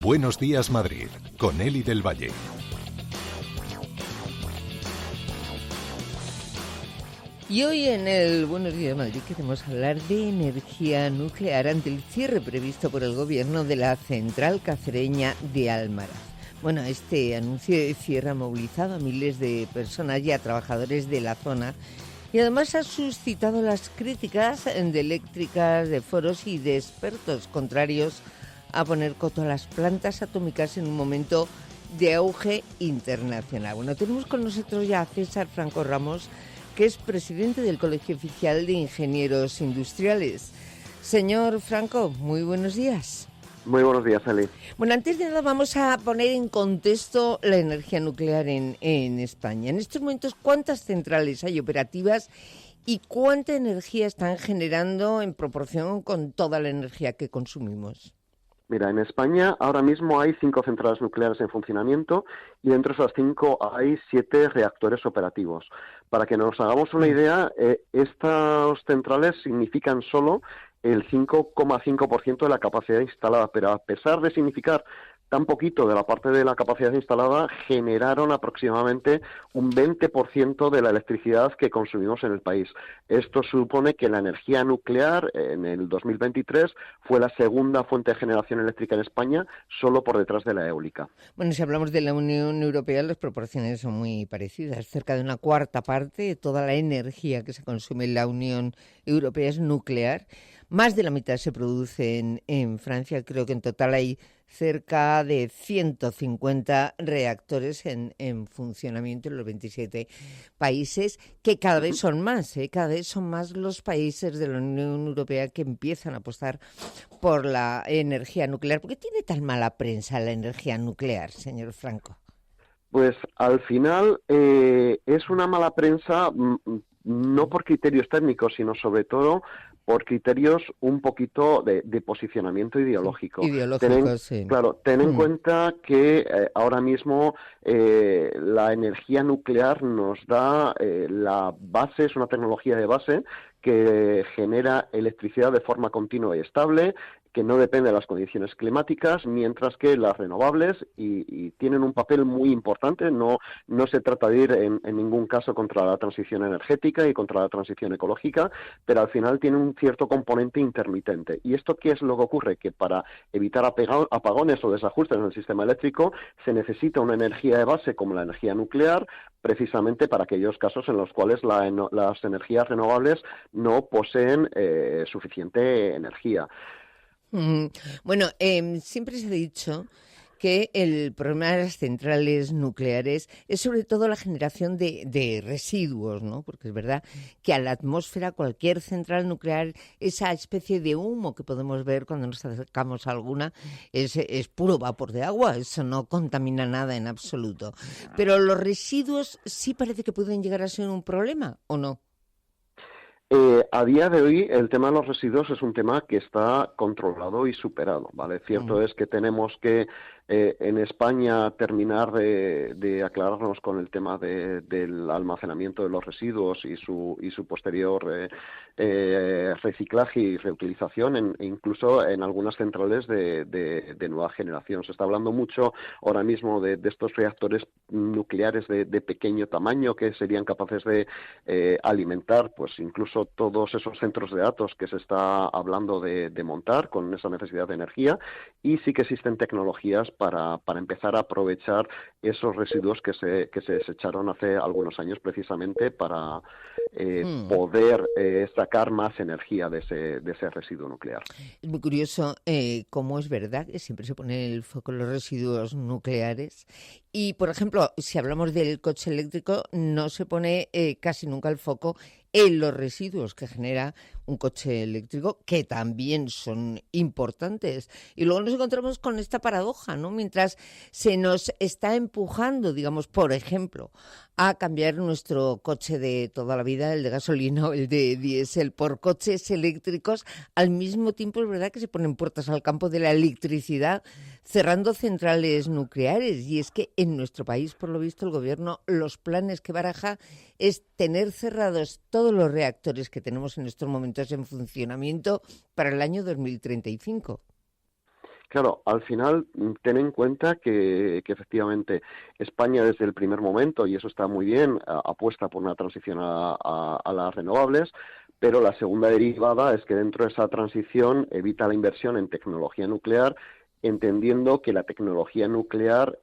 Buenos días, Madrid, con Eli del Valle. Y hoy en el Buenos Días Madrid queremos hablar de energía nuclear ante el cierre previsto por el gobierno de la central cacereña de Almaraz. Bueno, este anuncio de cierre ha movilizado a miles de personas y a trabajadores de la zona y además ha suscitado las críticas de eléctricas, de foros y de expertos contrarios a poner coto a las plantas atómicas en un momento de auge internacional. Bueno, tenemos con nosotros ya a César Franco Ramos, que es presidente del Colegio Oficial de Ingenieros Industriales. Señor Franco, muy buenos días. Muy buenos días, Eli. Bueno, antes de nada vamos a poner en contexto la energía nuclear en España. En estos momentos, ¿cuántas centrales hay operativas y cuánta energía están generando en proporción con toda la energía que consumimos? Mira, en España ahora mismo hay 5 centrales nucleares en funcionamiento y dentro de esas 5 hay 7 reactores operativos. Para que nos hagamos una idea, estas centrales significan solo el 5,5% de la capacidad instalada, pero a pesar de significar tan poquito de la parte de la capacidad instalada, generaron aproximadamente un 20% de la electricidad que consumimos en el país. Esto supone que la energía nuclear en el 2023 fue la segunda fuente de generación eléctrica en España, solo por detrás de la eólica. Bueno, si hablamos de la Unión Europea, las proporciones son muy parecidas. Cerca de una cuarta parte de toda la energía que se consume en la Unión Europea es nuclear. Más de la mitad se produce en Francia. Creo que en total hay cerca de 150 reactores en funcionamiento en los 27 países, que cada vez son más, cada vez son más los países de la Unión Europea que empiezan a apostar por la energía nuclear. ¿Por qué tiene tan mala prensa la energía nuclear, señor Franco? Pues al final es una mala prensa no por criterios técnicos, sino sobre todo por criterios un poquito de posicionamiento ideológico. Sí. Claro, ten en cuenta que ahora mismo la energía nuclear nos da la base, es una tecnología de base que genera electricidad de forma continua y estable, que no depende de las condiciones climáticas, mientras que las renovables y tienen un papel muy importante. No se trata de ir en ningún caso contra la transición energética y contra la transición ecológica, pero al final tiene un cierto componente intermitente. ¿Y esto qué es lo que ocurre? Que para evitar apagones o desajustes en el sistema eléctrico se necesita una energía de base como la energía nuclear, precisamente para aquellos casos en los cuales las energías renovables no poseen suficiente energía. Bueno, siempre se ha dicho que el problema de las centrales nucleares es sobre todo la generación de residuos, ¿no? Porque es verdad que a la atmósfera cualquier central nuclear, esa especie de humo que podemos ver cuando nos acercamos a alguna, es puro vapor de agua, eso no contamina nada en absoluto. Pero los residuos sí parece que pueden llegar a ser un problema, ¿o no? A día de hoy el tema de los residuos es un tema que está controlado y superado, ¿vale? Cierto es que tenemos que en España terminar de aclararnos con el tema del almacenamiento de los residuos y su posterior reciclaje y reutilización, incluso en algunas centrales de nueva generación. Se está hablando mucho ahora mismo de estos reactores nucleares de pequeño tamaño que serían capaces de alimentar pues incluso todos esos centros de datos que se está hablando de montar con esa necesidad de energía, y sí que existen tecnologías para empezar a aprovechar esos residuos que se desecharon hace algunos años precisamente para poder sacar más energía de ese residuo nuclear. Es muy curioso cómo es verdad que siempre se pone el foco en los residuos nucleares y, por ejemplo, si hablamos del coche eléctrico, no se pone casi nunca el foco en los residuos que genera un coche eléctrico, que también son importantes. Y luego nos encontramos con esta paradoja, ¿no? Mientras se nos está empujando, digamos, por ejemplo, a cambiar nuestro coche de toda la vida, el de gasolina o el de diésel, por coches eléctricos, al mismo tiempo es verdad que se ponen puertas al campo de la electricidad, cerrando centrales nucleares. Y es que en nuestro país, por lo visto, el gobierno, los planes que baraja es tener cerrados todos los reactores que tenemos en estos momentos en funcionamiento para el año 2035. Claro, al final ten en cuenta que efectivamente España desde el primer momento, y eso está muy bien, apuesta por una transición a las renovables, pero la segunda derivada es que dentro de esa transición evita la inversión en tecnología nuclear, entendiendo que la tecnología nuclear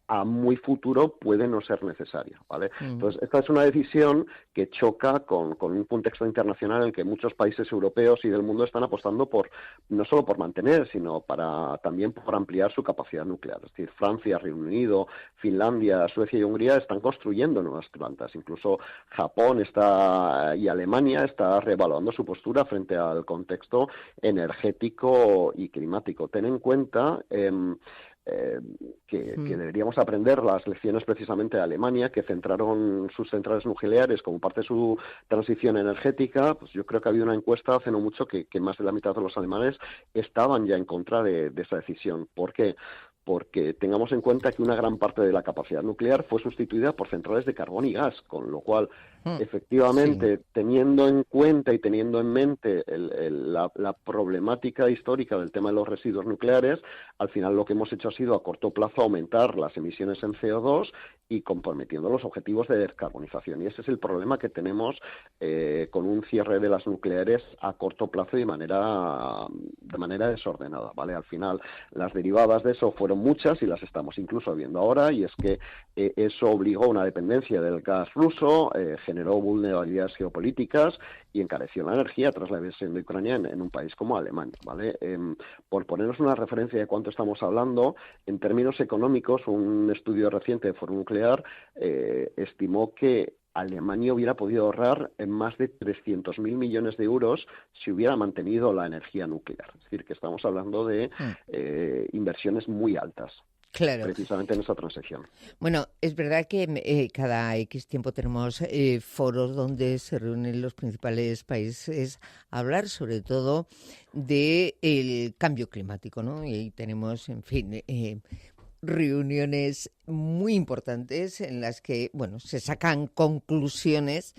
a muy futuro puede no ser necesaria, ¿vale? Entonces, esta es una decisión que choca con un contexto internacional en el que muchos países europeos y del mundo están apostando por, no solo por mantener, sino también por ampliar su capacidad nuclear. Es decir, Francia, Reino Unido, Finlandia, Suecia y Hungría están construyendo nuevas plantas. Incluso Japón y Alemania está reevaluando su postura frente al contexto energético y climático. Ten en cuenta que deberíamos aprender las lecciones precisamente de Alemania, que centraron sus centrales nucleares como parte de su transición energética. Pues yo creo que ha habido una encuesta hace no mucho que más de la mitad de los alemanes estaban ya en contra de esa decisión. ¿Por qué? Porque tengamos en cuenta que una gran parte de la capacidad nuclear fue sustituida por centrales de carbón y gas, con lo cual, efectivamente, teniendo en cuenta y teniendo en mente la problemática histórica del tema de los residuos nucleares, al final lo que hemos hecho ha sido a corto plazo aumentar las emisiones en CO2 y comprometiendo los objetivos de descarbonización. Y ese es el problema que tenemos con un cierre de las nucleares a corto plazo y de manera desordenada, ¿vale? Al final, las derivadas de eso fueron muchas y las estamos incluso viendo ahora, y es que eso obligó a una dependencia del gas ruso, generó vulnerabilidades geopolíticas y encareció la energía tras la invasión de Ucrania en un país como Alemania, ¿vale? Por ponernos una referencia de cuánto estamos hablando, en términos económicos, un estudio reciente de Foro Nuclear estimó que Alemania hubiera podido ahorrar en más de 300.000 millones de euros si hubiera mantenido la energía nuclear. Es decir, que estamos hablando de inversiones muy altas. Claro. Precisamente en esa transición. Bueno, es verdad que cada X tiempo tenemos foros donde se reúnen los principales países a hablar sobre todo del cambio climático, ¿no? Y tenemos, en fin, reuniones muy importantes en las que, bueno, se sacan conclusiones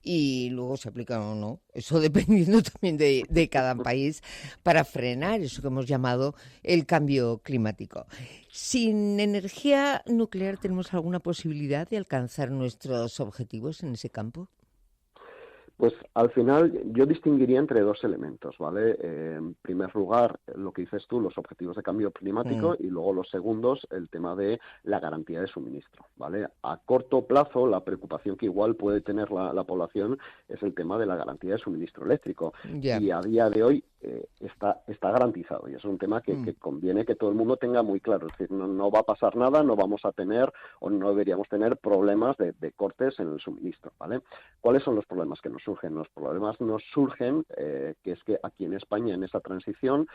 y luego se aplican o no, eso dependiendo también de cada país, para frenar eso que hemos llamado el cambio climático. ¿Sin energía nuclear tenemos alguna posibilidad de alcanzar nuestros objetivos en ese campo? Pues al final yo distinguiría entre dos elementos, ¿vale? En primer lugar, lo que dices tú, los objetivos de cambio climático, y luego los segundos, el tema de la garantía de suministro, ¿vale? A corto plazo, la preocupación que igual puede tener la población es el tema de la garantía de suministro eléctrico. Yeah. Y a día de hoy está garantizado, y es un tema que conviene que todo el mundo tenga muy claro. Es decir, no va a pasar nada, no vamos a tener o no deberíamos tener problemas de cortes en el suministro, ¿vale? ¿Cuáles son los problemas que nos surgen? Los problemas nos surgen que es que aquí en España, en esa transición,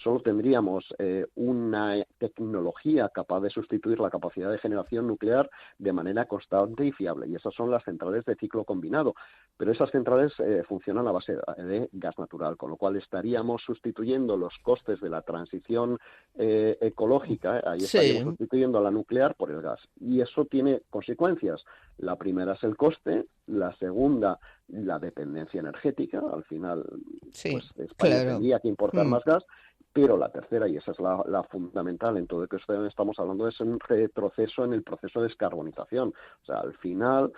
solo tendríamos una tecnología capaz de sustituir la capacidad de generación nuclear de manera constante y fiable, y esas son las centrales de ciclo combinado. Pero esas centrales funcionan a base de gas natural, con lo cual estaríamos sustituyendo los costes de la transición ecológica, ahí estaríamos sustituyendo a la nuclear por el gas. Y eso tiene consecuencias. La primera es el coste, la segunda, la dependencia energética. Al final, pues España tendría que importar más gas. Pero la tercera, y esa es la fundamental en todo lo que estamos hablando, es un retroceso en el proceso de descarbonización. O sea, al final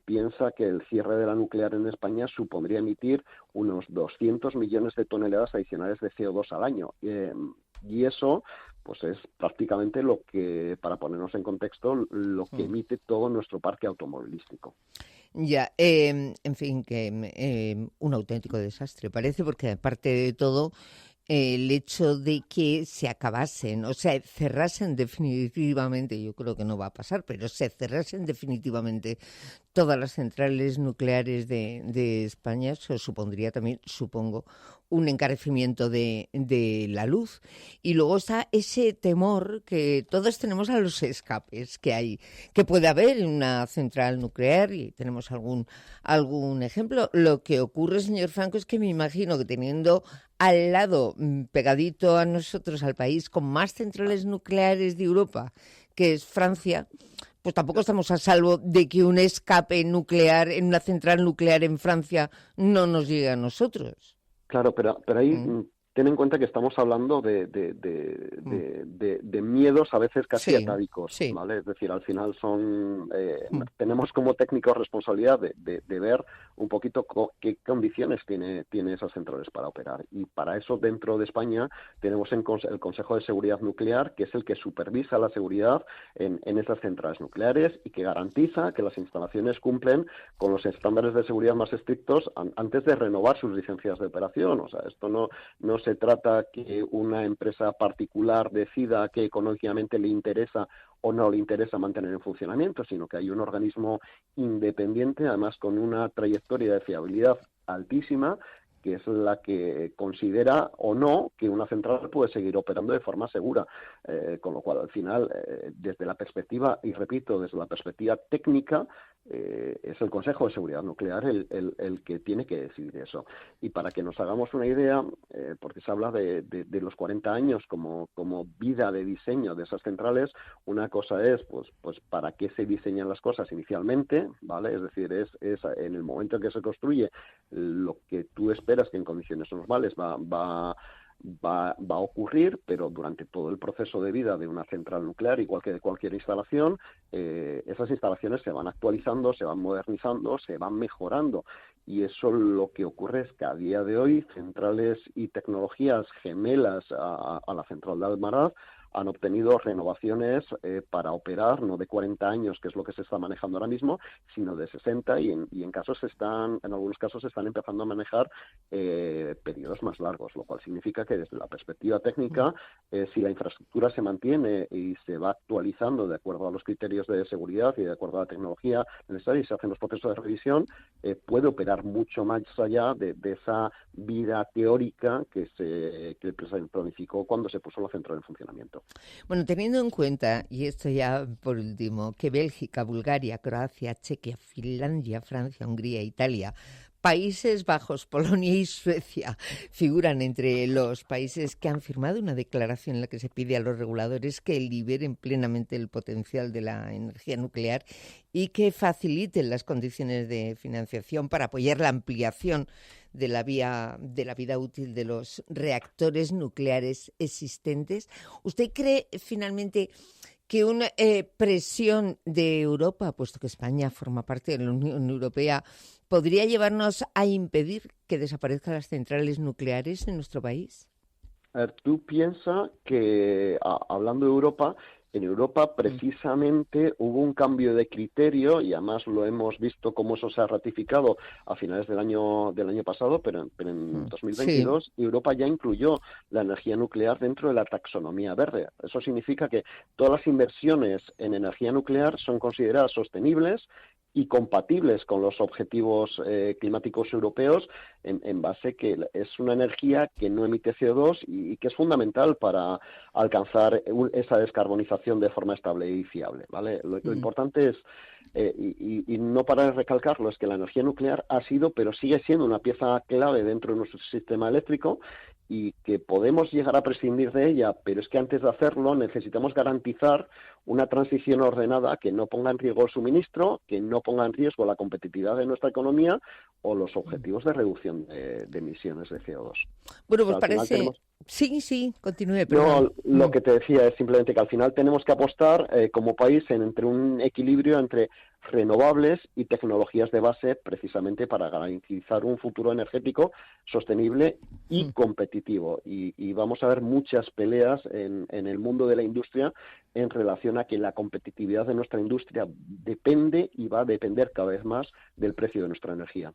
piensa que el cierre de la nuclear en España supondría emitir unos 200 millones de toneladas adicionales de CO2 al año. Y eso pues es prácticamente lo que, para ponernos en contexto, lo que emite todo nuestro parque automovilístico. Ya, en fin, que un auténtico desastre parece, porque aparte de todo, el hecho de que se acabasen, o sea, cerrasen definitivamente, yo creo que no va a pasar, pero se cerrasen definitivamente todas las centrales nucleares de España, eso supondría también, supongo, un encarecimiento de la luz. Y luego está ese temor que todos tenemos a los escapes que hay, que puede haber en una central nuclear, y tenemos algún ejemplo. Lo que ocurre, señor Franco, es que me imagino que teniendo al lado, pegadito a nosotros, al país con más centrales nucleares de Europa, que es Francia, pues tampoco estamos a salvo de que un escape nuclear en una central nuclear en Francia no nos llegue a nosotros. Claro, pero ahí ten en cuenta que estamos hablando de miedos a veces casi Sí, atávicos, sí. ¿vale? Es decir, al final tenemos como técnicos responsabilidad de ver un poquito qué condiciones tiene esas centrales para operar. Y para eso, dentro de España, tenemos el Consejo de Seguridad Nuclear, que es el que supervisa la seguridad en esas centrales nucleares y que garantiza que las instalaciones cumplen con los estándares de seguridad más estrictos antes de renovar sus licencias de operación. O sea, esto no se trata que una empresa particular decida que económicamente le interesa o no le interesa mantener en funcionamiento, sino que hay un organismo independiente, además con una trayectoria de fiabilidad altísima, que es la que considera o no que una central puede seguir operando de forma segura. Con lo cual, al final, desde la perspectiva, y repito, desde la perspectiva técnica, es el Consejo de Seguridad Nuclear el que tiene que decidir eso. Y para que nos hagamos una idea, porque se habla de los 40 años como vida de diseño de esas centrales, una cosa es pues para qué se diseñan las cosas inicialmente, ¿vale? Es decir, es en el momento en que se construye lo que tú esperas que en condiciones normales va a ocurrir, pero durante todo el proceso de vida de una central nuclear, igual que de cualquier instalación, esas instalaciones se van actualizando, se van modernizando, se van mejorando. Y eso lo que ocurre es que a día de hoy centrales y tecnologías gemelas a la central de Almaraz han obtenido renovaciones para operar, no de 40 años, que es lo que se está manejando ahora mismo, sino de 60 y en algunos casos se están empezando a manejar periodos más largos, lo cual significa que desde la perspectiva técnica, si la infraestructura se mantiene y se va actualizando de acuerdo a los criterios de seguridad y de acuerdo a la tecnología necesaria y se hacen los procesos de revisión, puede operar mucho más allá de esa vida teórica que se planificó cuando se puso la central en funcionamiento. Bueno, teniendo en cuenta, y esto ya por último, que Bélgica, Bulgaria, Croacia, Chequia, Finlandia, Francia, Hungría, Italia, Países Bajos, Polonia y Suecia figuran entre los países que han firmado una declaración en la que se pide a los reguladores que liberen plenamente el potencial de la energía nuclear y que faciliten las condiciones de financiación para apoyar la ampliación de la vida útil de los reactores nucleares existentes. ¿Usted cree finalmente que una presión de Europa, puesto que España forma parte de la Unión Europea, podría llevarnos a impedir que desaparezcan las centrales nucleares en nuestro país? A ver, tú piensas que, hablando de Europa, en Europa precisamente hubo un cambio de criterio y además lo hemos visto cómo eso se ha ratificado a finales del año pasado, pero en 2022 Sí. Europa ya incluyó la energía nuclear dentro de la taxonomía verde. Eso significa que todas las inversiones en energía nuclear son consideradas sostenibles y compatibles con los objetivos climáticos europeos en base que es una energía que no emite CO2 y que es fundamental para alcanzar esa descarbonización de forma estable y fiable, ¿vale? Lo importante es, y no para de recalcarlo, es que la energía nuclear ha sido, pero sigue siendo una pieza clave dentro de nuestro sistema eléctrico y que podemos llegar a prescindir de ella, pero es que antes de hacerlo necesitamos garantizar una transición ordenada que no ponga en riesgo el suministro, que no ponga en riesgo la competitividad de nuestra economía o los objetivos de reducción de emisiones de CO2. Bueno, O pues sea, al final parece... tenemos... Sí, continúe, perdón. No, lo que te decía es simplemente que al final tenemos que apostar como país entre un equilibrio entre renovables y tecnologías de base precisamente para garantizar un futuro energético sostenible y competitivo. Y vamos a ver muchas peleas en el mundo de la industria en relación a que la competitividad de nuestra industria depende y va a depender cada vez más del precio de nuestra energía.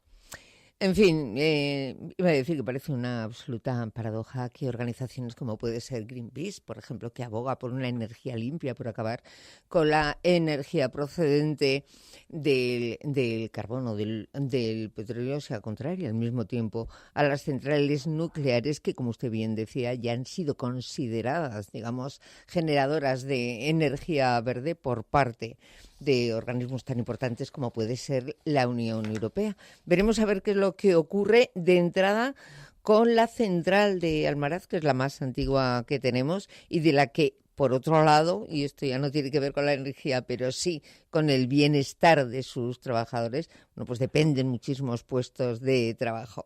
En fin, iba a decir que parece una absoluta paradoja que organizaciones como puede ser Greenpeace, por ejemplo, que aboga por una energía limpia, por acabar con la energía procedente del carbono, del petróleo, sea contraria al mismo tiempo a las centrales nucleares que, como usted bien decía, ya han sido consideradas, digamos, generadoras de energía verde por parte de organismos tan importantes como puede ser la Unión Europea. Veremos a ver qué es lo que ocurre de entrada con la central de Almaraz, que es la más antigua que tenemos y de la que, por otro lado, y esto ya no tiene que ver con la energía, pero sí con el bienestar de sus trabajadores, bueno, pues dependen muchísimos puestos de trabajo.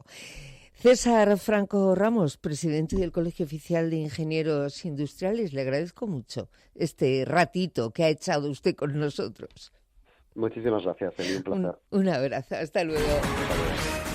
César Franco Ramos, presidente del Colegio Oficial de Ingenieros Industriales, le agradezco mucho este ratito que ha echado usted con nosotros. Muchísimas gracias, Eli, un placer. Un abrazo, hasta luego. Hasta luego.